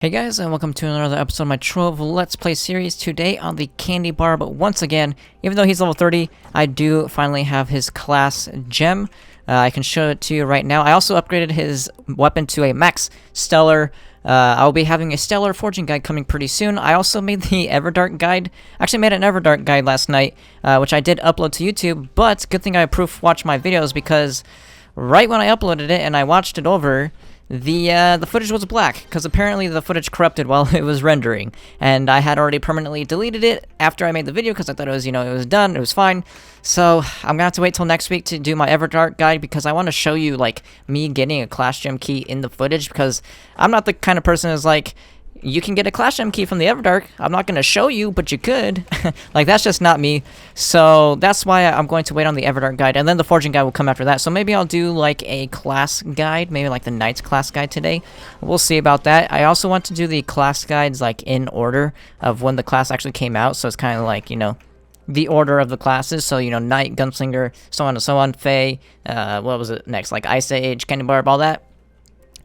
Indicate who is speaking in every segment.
Speaker 1: Hey guys, and welcome to another episode of my Trove Let's Play series. Today on the Candy Barb, once again, even though he's level 30, I do finally have his class gem. I can show it to you right now. I also upgraded his weapon to a max stellar. I'll be having a stellar forging guide coming pretty soon. I also made the Everdark guide. Actually made an Everdark guide last night, which I did upload to YouTube, but good thing I proof watched my videos because right when I uploaded it and I watched it over, the footage was black, because apparently the footage corrupted while it was rendering, and I had already permanently deleted it after I made the video, because I thought it was, it was done, it was fine. So, I'm gonna have to wait till next week to do my Everdark guide, because I want to show you, me getting a Clash Gem key in the footage, because I'm not the kind of person who's like, you can get a Clash Gem key from the Everdark. I'm not going to show you, but you could. That's just not me. So that's why I'm going to wait on the Everdark guide, and then the Forging guide will come after that. So maybe I'll do, a class guide, maybe, the Knight's class guide today. We'll see about that. I also want to do the class guides, in order of when the class actually came out. So it's kind of the order of the classes. So, Knight, Gunslinger, so on and so on, Fae, what was it next? Ice Age, Candy Barb, all that.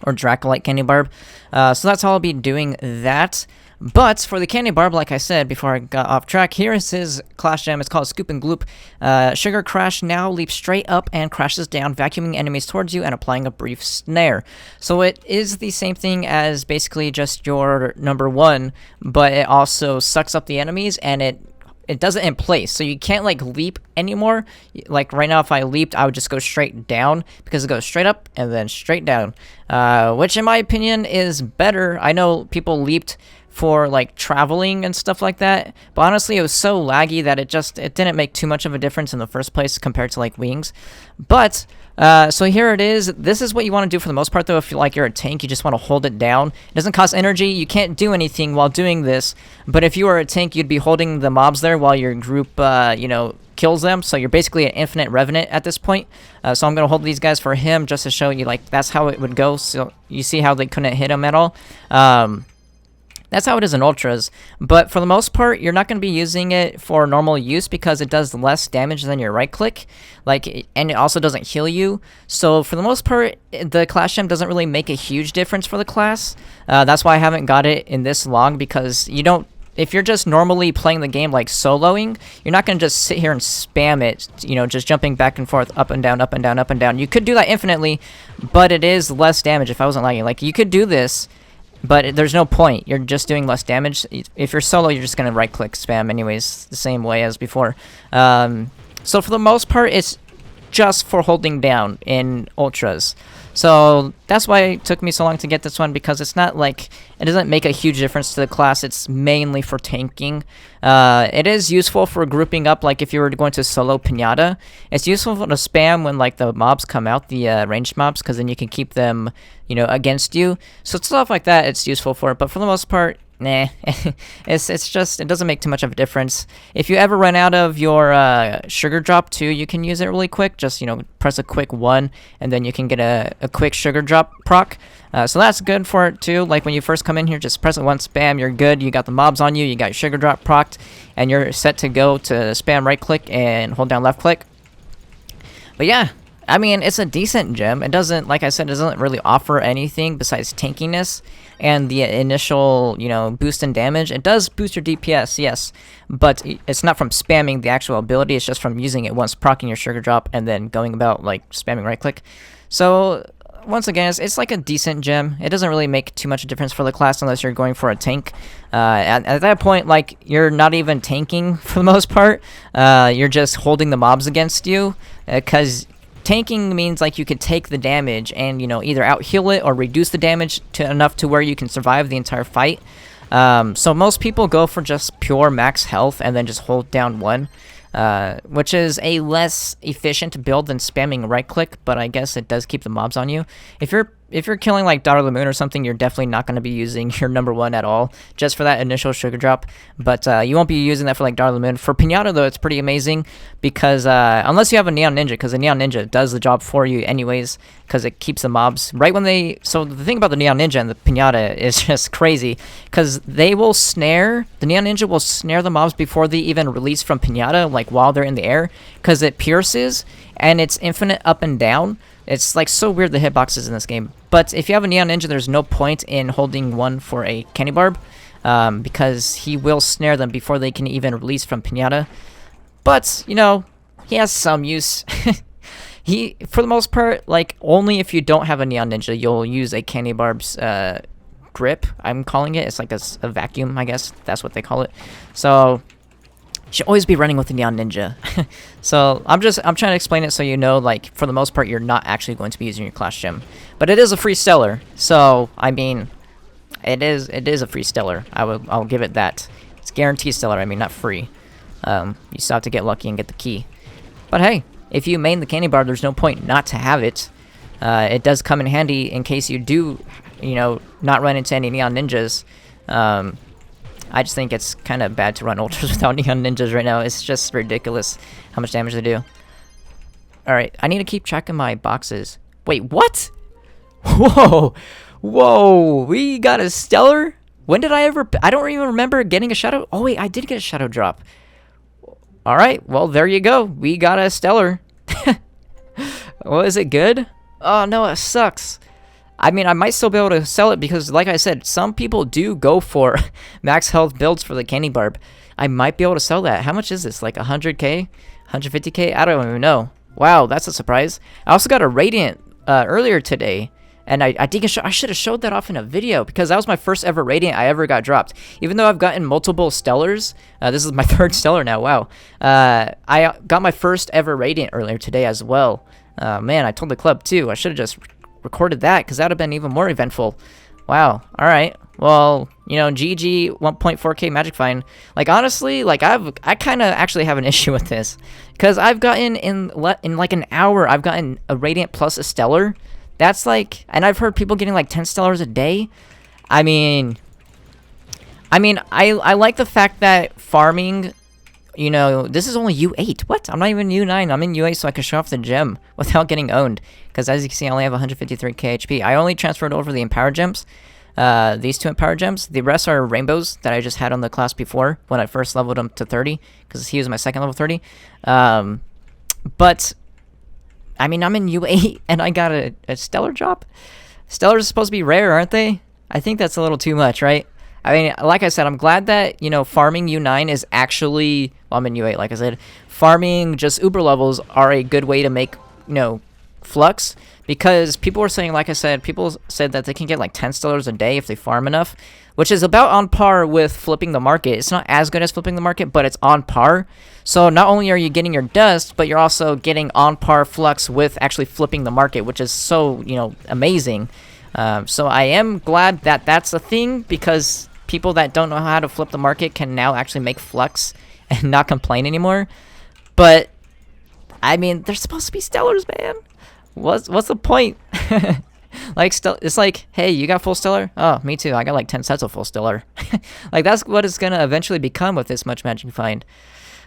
Speaker 1: Or Dracolite Candy Barb. So that's how I'll be doing that. But for the Candy Barb, like I said before I got off track, here is his Clash Gem. It's called Scoop and Gloop. Sugar Crash now leaps straight up and crashes down, vacuuming enemies towards you and applying a brief snare. So it is the same thing as basically just your number one, but it also sucks up the enemies, and it does it in place, so you can't leap anymore. Right now, if I leaped, I would just go straight down, because it goes straight up and then straight down, which in my opinion is better. I know people leaped for traveling and stuff like that, but honestly it was so laggy that it didn't make too much of a difference in the first place compared to wings. But so here it is. This is what you want to do for the most part, though. If you're a tank, you just want to hold it down. It doesn't cost energy. You can't do anything while doing this. But if you were a tank, you'd be holding the mobs there while your group, kills them. So you're basically an infinite revenant at this point. So I'm gonna hold these guys for him just to show you that's how it would go. So you see how they couldn't hit him at all. That's how it is in Ultras, but for the most part, you're not going to be using it for normal use because it does less damage than your right-click, and it also doesn't heal you. So for the most part, the Clash Gem doesn't really make a huge difference for the class. That's why I haven't got it in this long, because if you're just normally playing the game soloing, you're not going to just sit here and spam it, just jumping back and forth, up and down, up and down, up and down. You could do that infinitely, but it is less damage if I wasn't lagging. You could do this, but there's no point. You're just doing less damage. If you're solo, you're just going to right-click spam anyways, the same way as before. So for the most part, it's just for holding down in Ultras. So that's why it took me so long to get this one, because it's not it doesn't make a huge difference to the class. It's mainly for tanking. It is useful for grouping up, if you were going to solo Pinata. It's useful to spam when the mobs come out, the ranged mobs, because then you can keep them, against you. So stuff like that, it's useful for it. But for the most part, nah, it's just, it doesn't make too much of a difference. If you ever run out of your sugar drop too, you can use it really quick. Just, press a quick 1, and then you can get a quick sugar drop proc. So that's good for it too. When you first come in here, just press it once, spam, you're good. You got the mobs on you, you got your sugar drop procced, and you're set to go to spam right click and hold down left click. But yeah, I mean, it's a decent gem. It doesn't, like I said, it doesn't really offer anything besides tankiness and the initial, boost in damage. It does boost your DPS, yes, but it's not from spamming the actual ability. It's just from using it once, proccing your sugar drop, and then going about, spamming right-click. So, once again, it's a decent gem. It doesn't really make too much difference for the class unless you're going for a tank. At that point, you're not even tanking for the most part. You're just holding the mobs against you, because tanking means you could take the damage and either out heal it or reduce the damage to enough to where you can survive the entire fight. So most people go for just pure max health and then just hold down 1, which is a less efficient build than spamming right click, but I guess it does keep the mobs on you. If you're killing Daughter of the Moon or something, you're definitely not going to be using your number 1 at all, just for that initial sugar drop. But you won't be using that for Daughter of the Moon. For Pinata, though, it's pretty amazing, because unless you have a Neon Ninja, because the Neon Ninja does the job for you anyways, because it keeps the mobs right when they... So the thing about the Neon Ninja and the Pinata is just crazy, because they will snare... The Neon Ninja will snare the mobs before they even release from Pinata, while they're in the air, because it pierces, and it's infinite up and down. It's like so weird the hitboxes in this game. But if you have a Neon Ninja, there's no point in holding one for a Candy Barb, because he will snare them before they can even release from Pinata. But, you know, he has some use. He, for the most part, like, only if you don't have a Neon Ninja, you'll use a Candy Barb's grip, I'm calling it. It's like a vacuum, I guess. That's what they call it. So, you should always be running with the Neon Ninja. So, I'm trying to explain it so you know, like, for the most part, you're not actually going to be using your Clash Gem. But it is a free stellar. So, I mean, it is a free stellar. I'll give it that. It's guaranteed stellar, I mean, not free. You still have to get lucky and get the key. But hey, if you main the Candy Barb, there's no point not to have it. It does come in handy in case you do, you know, not run into any Neon Ninjas. I just think it's kind of bad to run Ultras without Neon Ninjas right now. It's just ridiculous how much damage they do. Alright, I need to keep track of my boxes. Wait, what? Whoa! Whoa! We got a Stellar? When did I ever... I don't even remember getting a Shadow... Oh wait, I did get a Shadow drop. Alright, well there you go. We got a Stellar. Well, is it good? Oh no, it sucks. I mean, I might still be able to sell it because, like I said, some people do go for max health builds for the Candy Barb. I might be able to sell that. How much is this? Like 100k? 150k? I don't even know. Wow, that's a surprise. I also got a Radiant earlier today. And I think I should have showed that off in a video because that was my first ever Radiant I ever got dropped. Even though I've gotten multiple Stellars, this is my third Stellar now, wow. I got my first ever Radiant earlier today as well. Man, I told the club too. I should have just recorded that because that would have been even more eventful. Wow, alright. Well, you know, GG 1.4k Magic Find. Like, honestly, like, I kind of actually have an issue with this. Because I've gotten, in like an hour, I've gotten a Radiant plus a Stellar. That's like, and I've heard people getting like 10 Stellars a day. I mean, I like the fact that farming, you know, this is only U8. What? I'm not even U9. I'm in U8 so I can show off the gem without getting owned. Because as you can see, I only have 153k HP. I only transferred over the Empower Gems. These two Empower Gems. The rest are Rainbows that I just had on the class before when I first leveled him to 30. Because he was my second level 30. But... I mean, I'm in U8 and I got a Stellar drop. Stellars are supposed to be rare, aren't they? I think that's a little too much, right? I mean, like I said, I'm glad that, you know, farming U9 is actually... Well, I'm in U8, like I said. Farming just Uber levels are a good way to make, you know, Flux. Because people were saying, like I said, people said that they can get like 10 Stellars a day if they farm enough. Which is about on par with flipping the market. It's not as good as flipping the market, but it's on par. So not only are you getting your dust, but you're also getting on par Flux with actually flipping the market, which is so, you know, amazing. So I am glad that that's a thing, because people that don't know how to flip the market can now actually make Flux and not complain anymore. But, I mean, they're supposed to be Stellars, man. What's the point? Like, it's like, hey, you got full Stellar? Oh, me too. I got like 10 sets of full Stellar. Like, that's what it's gonna eventually become with this much Magic Find.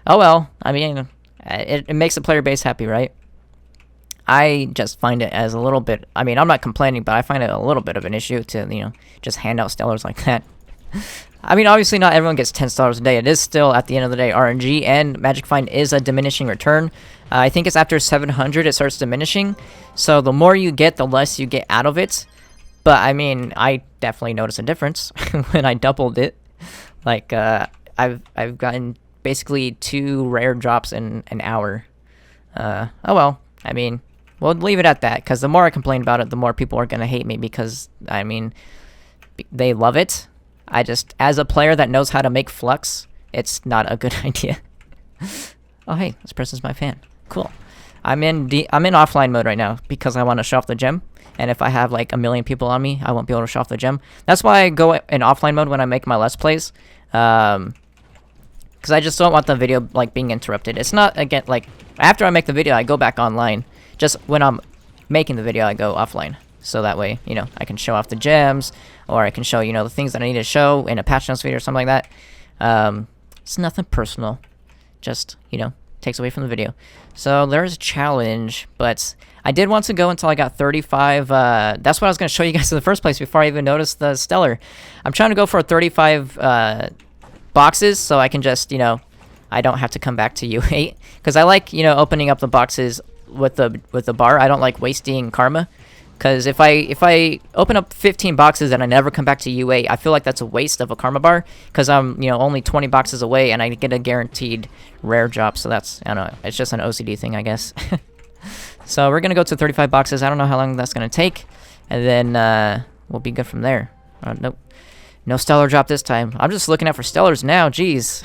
Speaker 1: Oh well, I mean, it makes the player base happy, right? I just find it as a little bit, I mean, I'm not complaining, but I find it a little bit of an issue to, you know, just hand out Stellars like that. I mean, obviously not everyone gets 10 Stellars a day. It is still, at the end of the day, RNG, and Magic Find is a diminishing return. I think it's after 700 it starts diminishing, so the more you get, the less you get out of it. But, I mean, I definitely noticed a difference when I doubled it. Like, I've gotten basically 2 rare drops in an hour. Oh well, I mean, we'll leave it at that, because the more I complain about it, the more people are going to hate me, because, I mean, they love it. I just, as a player that knows how to make Flux, it's not a good idea. Oh hey, this person's my fan. Cool. I'm in offline mode right now because I want to show off the gem. And if I have like a million people on me, I won't be able to show off the gem. That's why I go in offline mode when I make my Let's Plays. Because I just don't want the video like being interrupted. It's not, again, like, after I make the video, I go back online. Just when I'm making the video, I go offline. So that way, you know, I can show off the gems, or I can show, you know, the things that I need to show in a patch notes video or something like that. It's nothing personal. Just, you know, takes away from the video. So there's a challenge, but I did want to go until I got 35. That's what I was going to show you guys in the first place before I even noticed the Stellar. I'm trying to go for 35 boxes so I can just, you know, I don't have to come back to U8. Because I like, you know, opening up the boxes with the bar. I don't like wasting karma. Because if I open up 15 boxes and I never come back to UA, I feel like that's a waste of a karma bar. Because I'm only 20 boxes away and I get a guaranteed rare drop. So that's, I don't know, it's just an OCD thing, I guess. So we're gonna go to 35 boxes. I don't know how long that's gonna take, and then we'll be good from there. Nope, no stellar drop this time. I'm just looking out for stellars now. Jeez.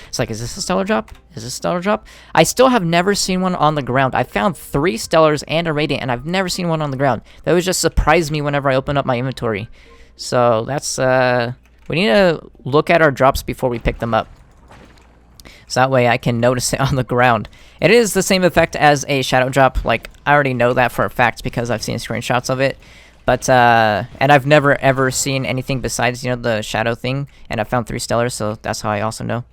Speaker 1: It's like, is this a stellar drop? Is this a stellar drop? I still have never seen one on the ground. I found 3 stellars and a radiant, and I've never seen one on the ground. That would just surprise me whenever I open up my inventory. So that's, we need to look at our drops before we pick them up. So that way I can notice it on the ground. It is the same effect as a shadow drop. Like, I already know that for a fact because I've seen screenshots of it. But, and I've never ever seen anything besides, the shadow thing. And I found 3 stellars, so that's how I also know.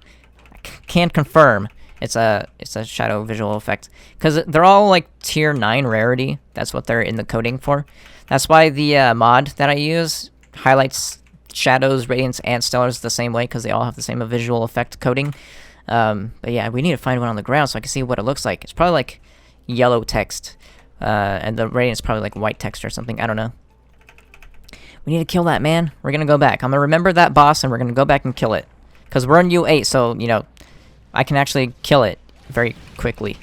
Speaker 1: Can confirm it's a shadow visual effect because they're all like tier 9 rarity. That's what they're in the coding for. That's why the mod that I use highlights shadows, radiants, and stellars the same way because they all have the same visual effect coding. But yeah, we need to find one on the ground so I can see what it looks like. It's probably like yellow text, and the radiant's probably like white text or something. I don't know. We need to kill that, man. We're gonna go back. I'm gonna remember that boss and we're gonna go back and kill it. Because we're in U8, so, I can actually kill it very quickly.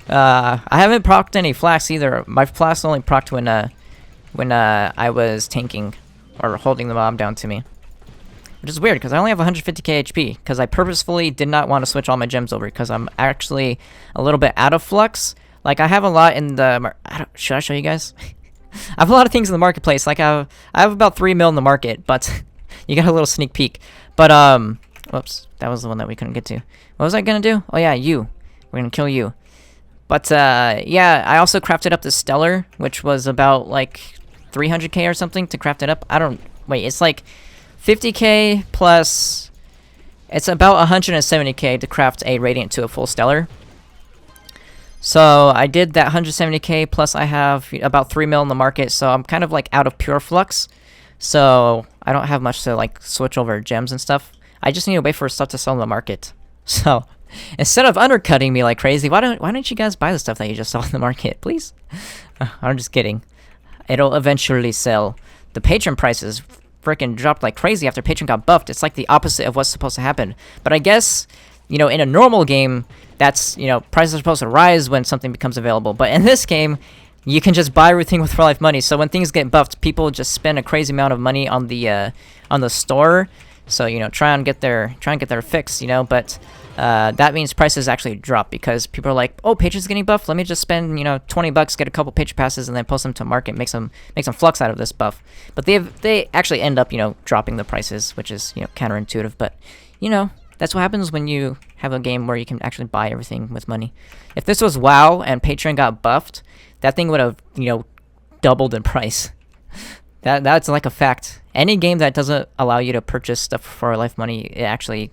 Speaker 1: I haven't procced any flasks either. My flasks only procced when I was tanking or holding the mob down to me. Which is weird, because I only have 150k HP. Because I purposefully did not want to switch all my gems over, because I'm actually a little bit out of flux. Like, I have a lot in the... should I show you guys? I have a lot of things in the marketplace. Like, I have about 3 mil in the market, but... You got a little sneak peek. But, whoops. That was the one that we couldn't get to. What was I gonna do? Oh, yeah, you. We're gonna kill you. But, yeah, I also crafted up the Stellar, which was about, like, 300k or something to craft it up. Wait, it's like 50k plus... It's about 170k to craft a Radiant to a full Stellar. So, I did that 170k, plus I have about 3 mil in the market, so I'm kind of, like, out of pure flux. So, I don't have much to, like, switch over gems and stuff. I just need to wait for stuff to sell in the market. So, instead of undercutting me like crazy, why don't you guys buy the stuff that you just saw in the market, please? I'm just kidding. It'll eventually sell. The patron prices freaking dropped like crazy after patron got buffed. It's like the opposite of what's supposed to happen. But I guess, in a normal game, that's, prices are supposed to rise when something becomes available. But in this game... You can just buy everything with real life money. So when things get buffed, people just spend a crazy amount of money on the store. So try and get their fix. But that means prices actually drop because people are like, oh, Patreon's getting buffed. Let me just spend $20, get a couple Patreon passes, and then post them to market, make some flux out of this buff. But they actually end up dropping the prices, which is counterintuitive. But that's what happens when you have a game where you can actually buy everything with money. If this was WoW and Patreon got buffed, that thing would have, doubled in price. That's like a fact. Any game that doesn't allow you to purchase stuff for life money, it actually,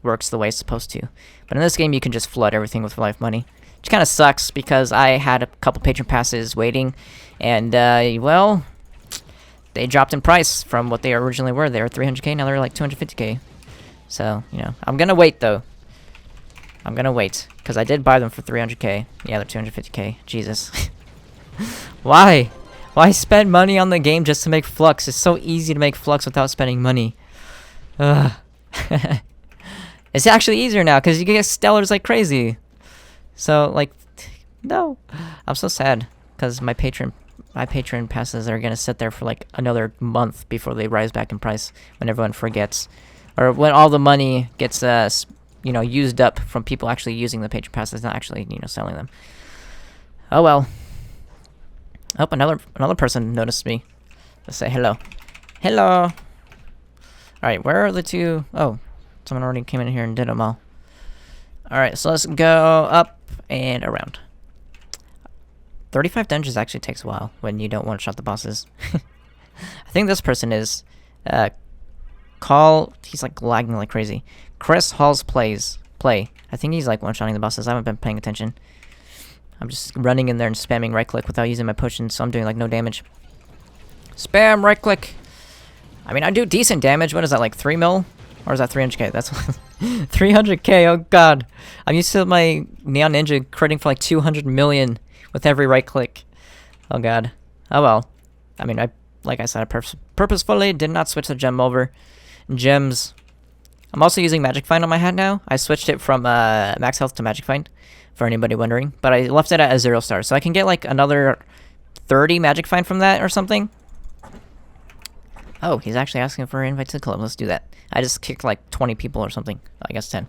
Speaker 1: works the way it's supposed to. But in this game, you can just flood everything with life money. Which kind of sucks because I had a couple patron passes waiting. And, well, they dropped in price from what they originally were. They were 300k, now they're like 250k. So, I'm gonna wait, though. I'm gonna wait. Because I did buy them for 300k. Yeah, they're 250k. Jesus. Why? Why spend money on the game just to make flux? It's so easy to make flux without spending money. Ugh. It's actually easier now because you can get stellars like crazy. So, like, no. I'm so sad because my patron passes are gonna sit there for like another month before they rise back in price when everyone forgets, or when all the money gets used up from people actually using the patron passes, not actually selling them. Oh well. Oh, another person noticed me. Let's say hello. Hello. All right, where are the two? Oh, someone already came in here and did them all. All right, so let's go up and around. 35 dungeons actually takes a while when you don't want to shot the bosses. I think this person is he's like lagging like crazy. Chris Hall's play. I think he's like one-shotting the bosses. I haven't been paying attention. I'm just running in there and spamming right-click without using my potion, so I'm doing like no damage. Spam right-click. I mean, I do decent damage. What is that, like 3 mil? Or is that 300k? That's 300k. Oh god. I'm used to my Neon Ninja critting for like 200 million with every right click. Oh god. Oh well. I mean, like I said, I purposefully did not switch the gem over. Gems. I'm also using Magic Find on my hat now. I switched it from max health to Magic Find, for anybody wondering. But I left it at a 0 star, so I can get like another 30 Magic Find from that or something. Oh, he's actually asking for an invite to the club. Let's do that. I just kicked like 20 people or something. I guess 10.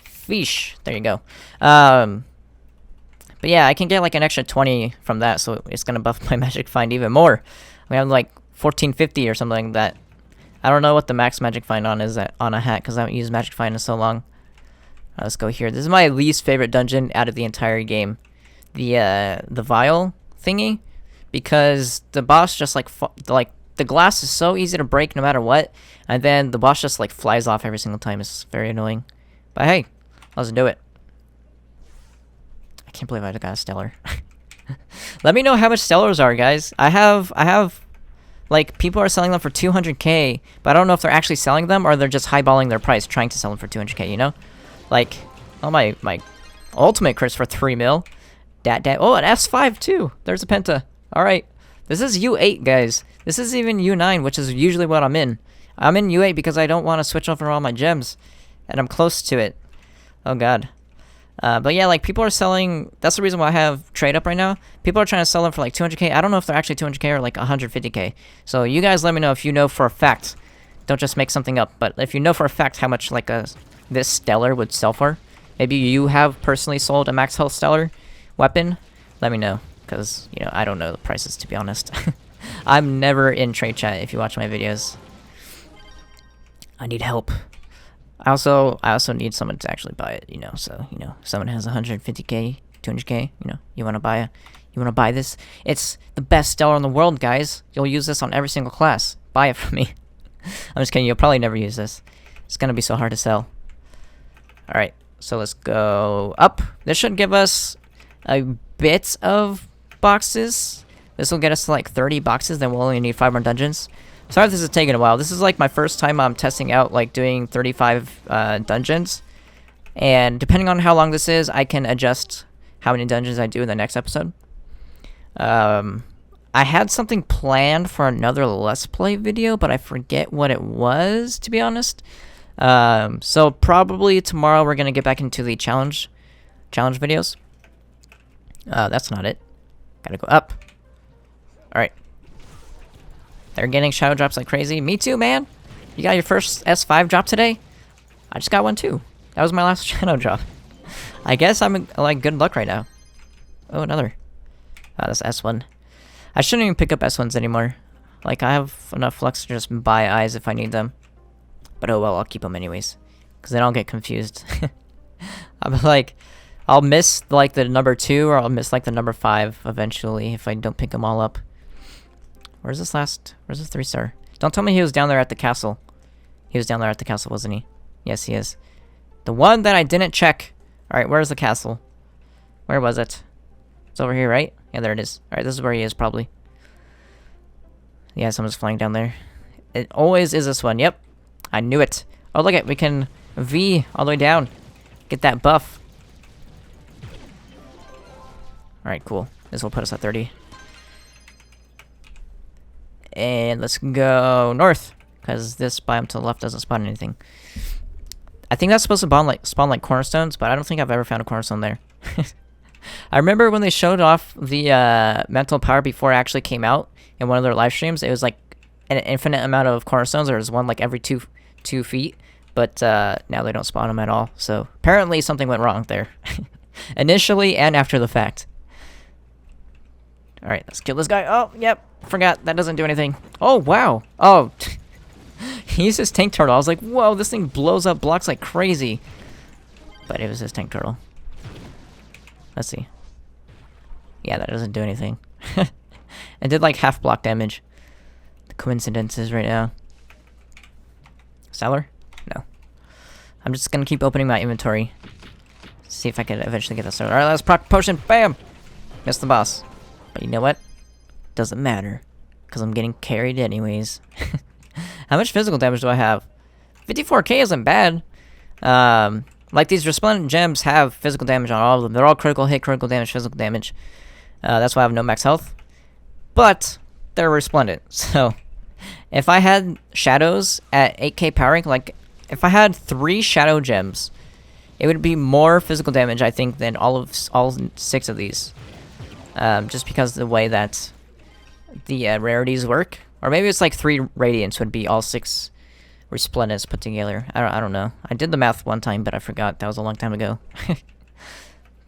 Speaker 1: Feesh. There you go. But yeah, I can get like an extra 20 from that, so it's gonna buff my Magic Find even more. We have like 1450 or something like that. I don't know what the max Magic Find on is on a hat, because I haven't used Magic Find in so long. Let's go here. This is my least favorite dungeon out of the entire game. The vial thingy, because the boss just like the glass is so easy to break no matter what, and then the boss just like flies off every single time. It's very annoying. But hey, let's do it. I can't believe I got a stellar. Let me know how much stellars are, guys. I have like, people are selling them for 200k, but I don't know if they're actually selling them or they're just highballing their price trying to sell them for 200k, you know? Like, oh, my ultimate crits for 3 mil. Oh, an S5 too. There's a penta. Alright. This is U8, guys. This is even U9, which is usually what I'm in. I'm in U8 because I don't want to switch over all my gems. And I'm close to it. Oh, God. But yeah, like, people are selling... That's the reason why I have trade up right now. People are trying to sell them for like 200k. I don't know if they're actually 200k or like 150k. So you guys let me know if you know for a fact. Don't just make something up. But if you know for a fact how much like this stellar would sell for. Maybe you have personally sold a max health stellar weapon. Let me know. Because, you know, I don't know the prices, to be honest. I'm never in trade chat if you watch my videos. I need help. I also need someone to actually buy it, you know, so, you know, if someone has 150k, 200k, you know, you want to buy this? It's the best stellar in the world, guys. You'll use this on every single class. Buy it from me. I'm just kidding, you'll probably never use this. It's gonna be so hard to sell. Alright, so let's go up. This should give us a bit of boxes. This will get us to like 30 boxes, then we'll only need 5 more dungeons. Sorry if this is taking a while. This is like my first time I'm testing out like doing 35 dungeons. And depending on how long this is, I can adjust how many dungeons I do in the next episode. I had something planned for another Let's Play video, but I forget what it was, to be honest. So probably tomorrow we're going to get back into the challenge videos. That's not it. Gotta go up. Alright. They're getting shadow drops like crazy. Me too, man. You got your first S5 drop today? I just got one too. That was my last shadow drop. I guess I'm in, like, good luck right now. Oh, another. That's S1. I shouldn't even pick up S1s anymore. Like, I have enough flux to just buy eyes if I need them. But oh well, I'll keep them anyways. Because then I'll get confused. I'm like, I'll miss, like, the number 2 or I'll miss, like, the number 5 eventually if I don't pick them all up. Where's this 3-star? Don't tell me he was down there at the castle. He was down there at the castle, wasn't he? Yes, he is. The one that I didn't check. Alright, where's the castle? Where was it? It's over here, right? Yeah, there it is. Alright, this is where he is, probably. Yeah, someone's flying down there. It always is this one. Yep. I knew it. Oh, look at, we can V all the way down. Get that buff. Alright, cool. This will put us at 30. And let's go north, because this biome to the left doesn't spawn anything. I think that's supposed to spawn like cornerstones, but I don't think I've ever found a cornerstone there. I remember when they showed off the mental power before it actually came out in one of their live streams. It was like an infinite amount of cornerstones. There was one like every two feet, but now they don't spawn them at all. So apparently something went wrong there, initially and after the fact. All right, let's kill this guy. Oh, yep. Forgot. That doesn't do anything. Oh, wow. Oh. He used his tank turtle. I was like, whoa, this thing blows up blocks like crazy. But it was his tank turtle. Let's see. Yeah, that doesn't do anything. It did like half block damage. The coincidences right now. Stellar? No. I'm just gonna keep opening my inventory. See if I can eventually get this started. Alright, let's proc potion. Bam! Missed the boss. But you know what? Doesn't matter. Because I'm getting carried anyways. How much physical damage do I have? 54k isn't bad. Like these resplendent gems have physical damage on all of them. They're all critical hit, critical damage, physical damage. That's why I have no max health. But they're resplendent. So if I had shadows at 8k power rank, like if I had 3 shadow gems, it would be more physical damage, I think, than all 6 of these. Just because of the way that the rarities work. Or maybe it's like 3 radiants would be all 6 resplendents put together. I don't know. I did the math one time, but I forgot. That was a long time ago.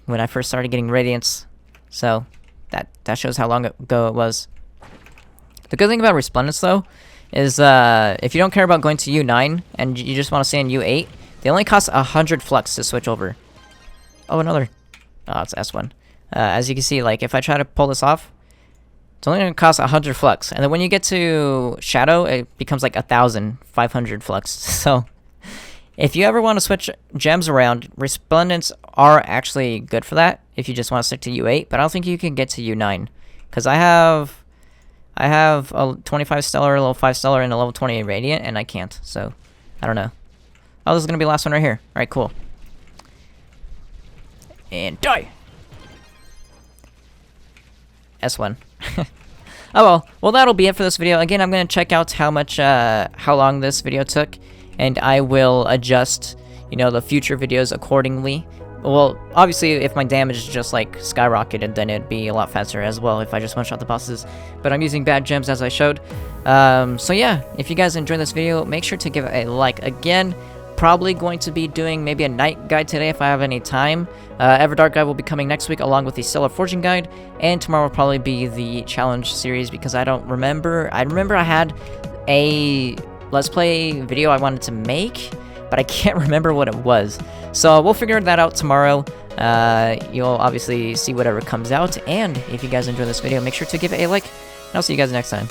Speaker 1: When I first started getting radiants. So that shows how long ago it was. The good thing about resplendents, though, is if you don't care about going to U9 and you just want to stay in U8, they only cost 100 flux to switch over. Oh, another. Oh, it's S1. As you can see, like if I try to pull this off, it's only going to cost 100 flux. And then when you get to Shadow, it becomes like 1,500 flux. So if you ever want to switch gems around, resplendents are actually good for that if you just want to stick to U8. But I don't think you can get to U9. Because I have a 25 stellar, a level 5 stellar, and a level 28 radiant, and I can't. So I don't know. Oh, this is going to be the last one right here. Alright, cool. And die! S1. Oh well. Well, that'll be it for this video. Again, I'm going to check out how long this video took, and I will adjust, you know, the future videos accordingly. Well, obviously, if my damage just, like, skyrocketed, then it'd be a lot faster as well if I just one-shot the bosses. But I'm using bad gems, as I showed. So yeah, if you guys enjoyed this video, make sure to give it a like. Again, probably going to be doing maybe a night guide today if I have any time. Everdark guide will be coming next week along with the Stellar Fortune guide, and tomorrow will probably be the challenge series because I don't remember. I remember I had a Let's Play video I wanted to make, but I can't remember what it was. So we'll figure that out tomorrow. You'll obviously see whatever comes out, and if you guys enjoy this video, make sure to give it a like, and I'll see you guys next time.